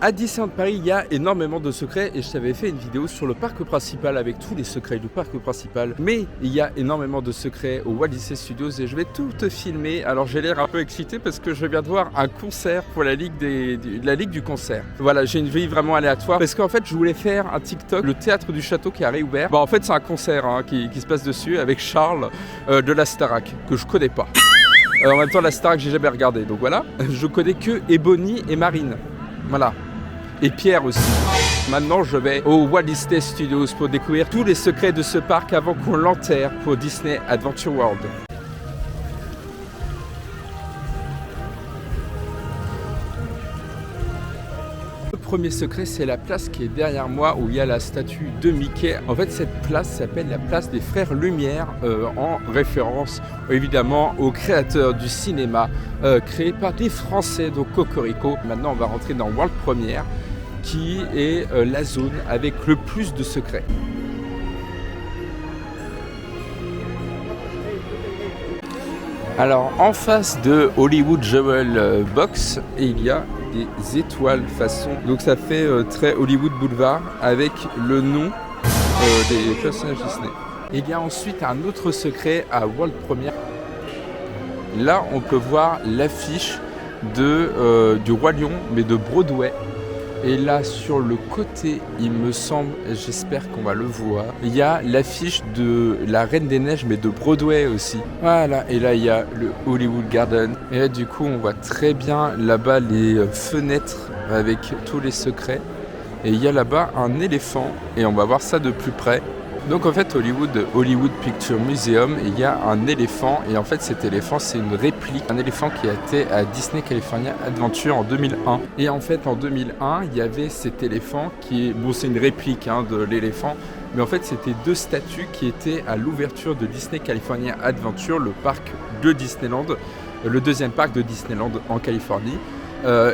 À Disneyland Paris, il y a énormément de secrets et je t'avais fait une vidéo sur le parc principal avec tous les secrets du parc principal. Mais il y a énormément de secrets au Walt Disney Studios et je vais tout te filmer. Alors j'ai l'air un peu excité parce que je viens de voir un concert pour la Ligue, la Ligue du concert. Voilà, j'ai une vie vraiment aléatoire parce qu'en fait je voulais faire un TikTok, le théâtre du château qui a réouvert. En fait c'est un concert qui se passe dessus avec Charles de la Starac que je connais pas. En même temps la Starac j'ai jamais regardé, donc voilà. Je connais que Ebony et Marine. Voilà. Et Pierre aussi. Maintenant, je vais au Walt Disney Studios pour découvrir tous les secrets de ce parc avant qu'on l'enterre pour Disney Adventure World. Le premier secret, c'est la place qui est derrière moi où il y a la statue de Mickey. En fait, cette place s'appelle la place des Frères Lumière en référence évidemment aux créateurs du cinéma créé par des Français, donc Cocorico. Maintenant, on va rentrer dans World Premiere qui est la zone avec le plus de secrets. Alors en face de Hollywood Jewel Box, il y a des étoiles façon, donc ça fait très Hollywood Boulevard avec le nom des personnages Disney. Il y a ensuite un autre secret à World Premiere. Là on peut voir l'affiche du Roi Lion mais de Broadway. Et là sur le côté, il me semble, j'espère qu'on va le voir, il y a l'affiche de la Reine des Neiges mais de Broadway aussi. Voilà, et là il y a le Hollywood Garden. Et là du coup on voit très bien là-bas les fenêtres avec tous les secrets. Et il y a là-bas un éléphant et on va voir ça de plus près. Donc en fait Hollywood Picture Museum, il y a un éléphant et en fait cet éléphant c'est une réplique, un éléphant qui a été à Disney California Adventure en 2001. Et en fait en 2001 il y avait cet éléphant qui est, bon c'est une réplique de l'éléphant, mais en fait c'était deux statues qui étaient à l'ouverture de Disney California Adventure, le parc de Disneyland, le deuxième parc de Disneyland en Californie.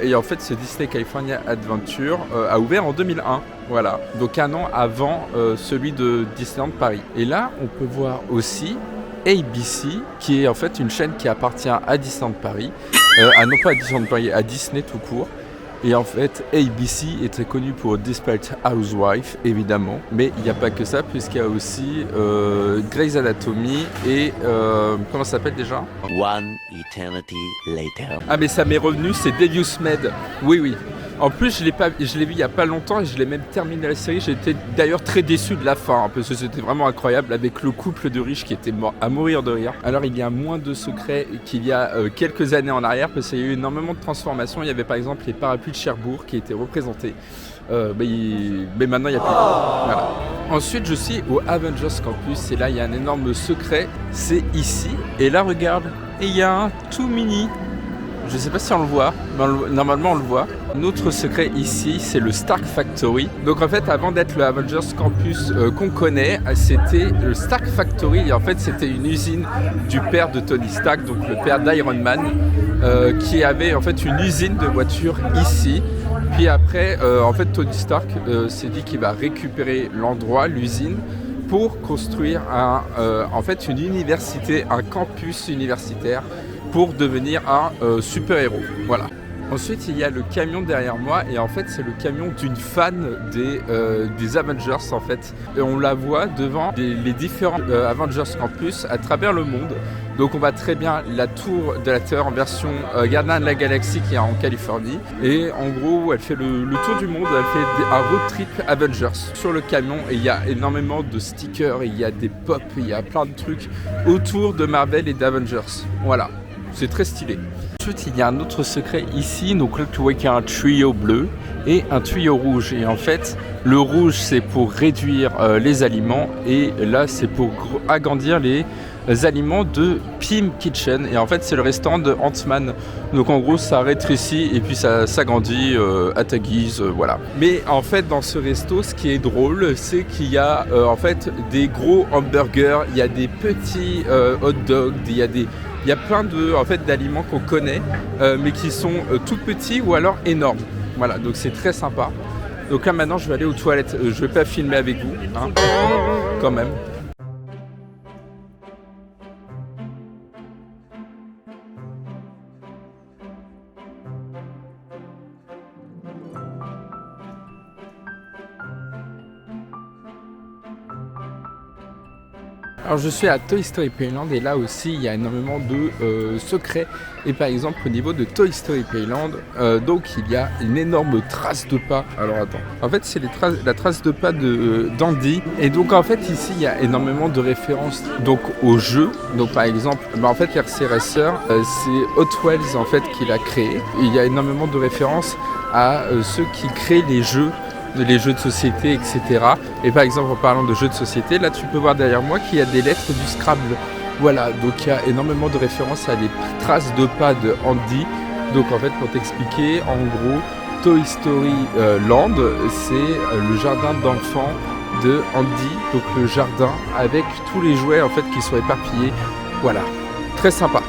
Et en fait ce Disney California Adventure a ouvert en 2001, voilà, donc un an avant celui de Disneyland Paris. Et là on peut voir aussi ABC qui est en fait une chaîne qui appartient à Disneyland Paris, non pas à Disneyland Paris, à Disney tout court. Et en fait, ABC est très connu pour Desperate Housewives, évidemment. Mais il n'y a pas que ça, puisqu'il y a aussi Grey's Anatomy et... comment ça s'appelle déjà ? One eternity later. Ah mais ça m'est revenu, c'est Devious Med. Oui, oui. En plus, je l'ai vu il n'y a pas longtemps et je l'ai même terminé la série. J'étais d'ailleurs très déçu de la fin, parce que c'était vraiment incroyable avec le couple de riches qui était mort à mourir de rire. Alors il y a moins de secrets qu'il y a quelques années en arrière, parce qu'il y a eu énormément de transformations. Il y avait par exemple les parapluies de Cherbourg qui étaient représentés. Mais maintenant il n'y a plus. Voilà. Ensuite je suis au Avengers Campus et là il y a un énorme secret, c'est ici. Et là regarde, et il y a un tout mini. Je sais pas si on le voit, mais normalement on le voit. Un autre secret ici, c'est le Stark Factory. Donc en fait, avant d'être le Avengers Campus qu'on connaît, c'était le Stark Factory. Et en fait, c'était une usine du père de Tony Stark, donc le père d'Iron Man, qui avait en fait une usine de voitures ici. Puis après, en fait, Tony Stark s'est dit qu'il va récupérer l'endroit, l'usine, pour construire en fait une université, un campus universitaire, pour devenir un super-héros. Voilà. Ensuite, il y a le camion derrière moi et en fait, c'est le camion d'une fan des Avengers en fait. Et on la voit devant les différents Avengers Campus à travers le monde. Donc on voit très bien la tour de la Terre en version Gardien de la Galaxie qui est en Californie. Et en gros, elle fait le tour du monde, elle fait un road trip Avengers sur le camion. Et il y a énormément de stickers, il y a des pop, il y a plein de trucs autour de Marvel et d'Avengers. Voilà. C'est très stylé. Ensuite, il y a un autre secret ici. Donc là, tu vois qu'il y a un tuyau bleu et un tuyau rouge. Et en fait, le rouge, c'est pour réduire les aliments. Et là, c'est pour agrandir les aliments de Pym Kitchen. Et en fait, c'est le restaurant de Ant-Man. Donc en gros, ça rétrécit et puis ça s'agrandit à ta guise. Voilà. Mais en fait, dans ce resto, ce qui est drôle, c'est qu'il y a en fait des gros hamburgers. Il y a des petits hot dogs. Il y a plein d'aliments qu'on connaît, mais qui sont tout petits ou alors énormes. Voilà, donc c'est très sympa. Donc là maintenant, je vais aller aux toilettes. Je vais pas filmer avec vous, quand même. Alors je suis à Toy Story Playland et là aussi il y a énormément de secrets. Et par exemple au niveau de Toy Story Playland, donc il y a une énorme trace de pas. Alors attends, en fait c'est la trace de pas d'Andy. Et donc en fait ici il y a énormément de références donc aux jeux. Donc par exemple, en fait RC Racer, c'est Hot Wheels en fait qui l'a créé. Il y a énormément de références à ceux qui créent les jeux de société, etc. Et par exemple, en parlant de jeux de société, là tu peux voir derrière moi qu'il y a des lettres du Scrabble. Voilà, donc il y a énormément de références à des traces de pas de Andy. Donc en fait, pour t'expliquer, en gros, Toy Story Land, c'est le jardin d'enfants de Andy, donc le jardin avec tous les jouets en fait qui sont éparpillés. Voilà, très sympa.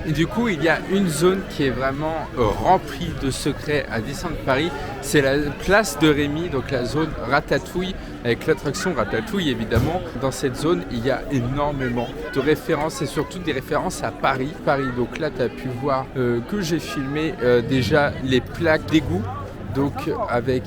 Et du coup, il y a une zone qui est vraiment remplie de secrets à Disneyland Paris. C'est la place de Rémy, donc la zone Ratatouille, avec l'attraction Ratatouille évidemment. Dans cette zone, il y a énormément de références et surtout des références à Paris. Donc là, tu as pu voir que j'ai filmé déjà les plaques d'égout, donc avec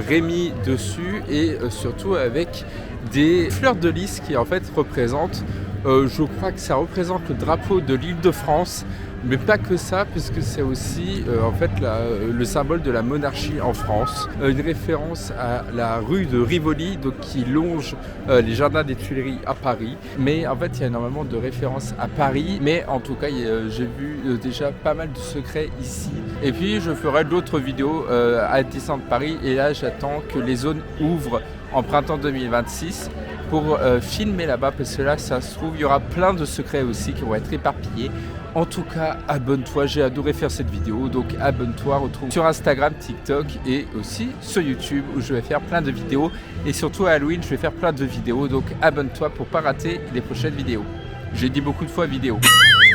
Rémy dessus et surtout avec des fleurs de lys qui en fait représentent je crois que ça représente le drapeau de l'Île-de-France, mais pas que ça, puisque c'est aussi en fait le symbole de la monarchie en France. Une référence à la rue de Rivoli, donc qui longe les jardins des Tuileries à Paris. Mais en fait, il y a énormément de références à Paris. Mais en tout cas, j'ai vu déjà pas mal de secrets ici. Et puis, je ferai d'autres vidéos à Disneyland Paris. Et là, j'attends que les zones ouvrent en printemps 2026. Pour filmer là-bas, parce que là, ça se trouve, il y aura plein de secrets aussi qui vont être éparpillés. En tout cas, abonne-toi, j'ai adoré faire cette vidéo, donc abonne-toi, retrouve sur Instagram, TikTok et aussi sur YouTube où je vais faire plein de vidéos. Et surtout à Halloween, je vais faire plein de vidéos, donc abonne-toi pour pas rater les prochaines vidéos. J'ai dit beaucoup de fois vidéo.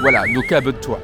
Voilà, donc abonne-toi.